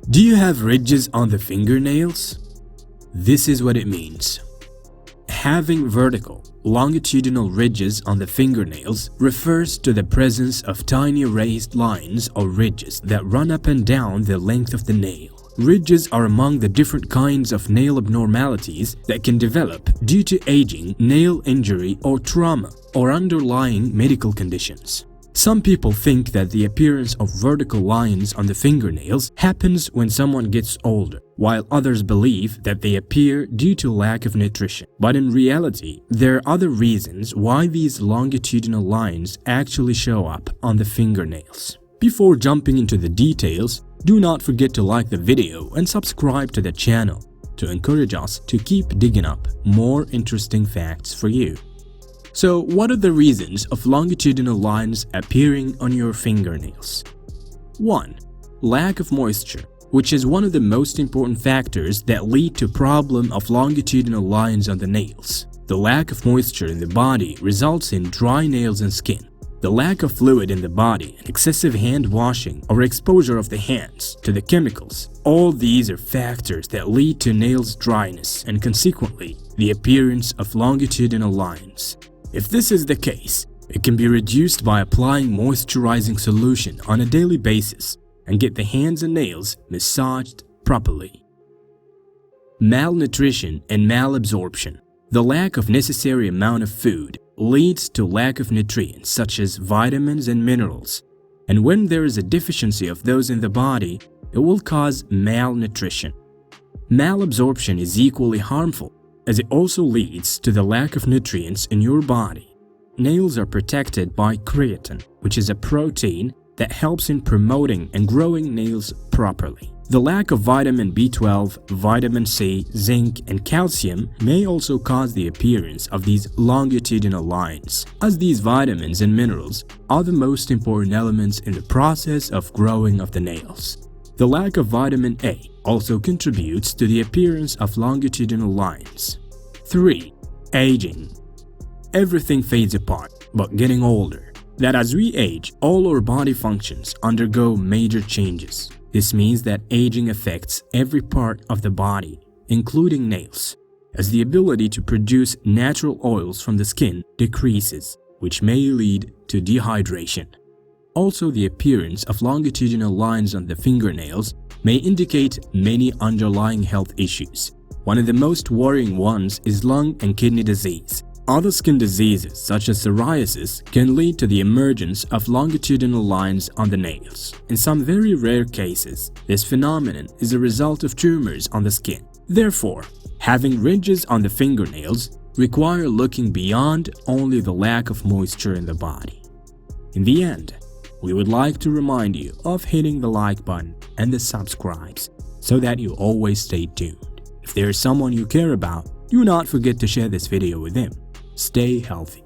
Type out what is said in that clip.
Do you have ridges on the fingernails? This is what it means. Having vertical, longitudinal ridges on the fingernails refers to the presence of tiny raised lines or ridges that run up and down the length of the nail. Ridges are among the different kinds of nail abnormalities that can develop due to aging, nail injury, or trauma, or underlying medical conditions. Some people think that the appearance of vertical lines on the fingernails happens when someone gets older, while others believe that they appear due to lack of nutrition. But in reality, there are other reasons why these longitudinal lines actually show up on the fingernails. Before jumping into the details, do not forget to like the video and subscribe to the channel to encourage us to keep digging up more interesting facts for you. So, what are the reasons of longitudinal lines appearing on your fingernails? 1. Lack of moisture, which is one of the most important factors that lead to problem of longitudinal lines on the nails. The lack of moisture in the body results in dry nails and skin. The lack of fluid in the body and excessive hand washing or exposure of the hands to the chemicals, all these are factors that lead to nails dryness and consequently the appearance of longitudinal lines. If this is the case, it can be reduced by applying moisturizing solution on a daily basis and get the hands and nails massaged properly. Malnutrition and malabsorption. The lack of necessary amount of food leads to lack of nutrients such as vitamins and minerals, and when there is a deficiency of those in the body, it will cause malnutrition. Malabsorption is equally harmful as it also leads to the lack of nutrients in your body. Nails are protected by keratin, which is a protein that helps in promoting and growing nails properly. The lack of vitamin B12, vitamin C, zinc, and calcium may also cause the appearance of these longitudinal lines, as these vitamins and minerals are the most important elements in the process of growing of the nails. The lack of vitamin A also contributes to the appearance of longitudinal lines. 3. Aging. Everything fades apart, but getting older. That as we age, all our body functions undergo major changes. This means that aging affects every part of the body, including nails, as the ability to produce natural oils from the skin decreases, which may lead to dehydration. Also, the appearance of longitudinal lines on the fingernails may indicate many underlying health issues. One of the most worrying ones is lung and kidney disease. Other skin diseases such as psoriasis can lead to the emergence of longitudinal lines on the nails. In some very rare cases, this phenomenon is a result of tumors on the skin. Therefore, having ridges on the fingernails require looking beyond only the lack of moisture in the body. In the end, we would like to remind you of hitting the like button and the subscribes so that you always stay tuned. If there is someone you care about, do not forget to share this video with them. Stay healthy.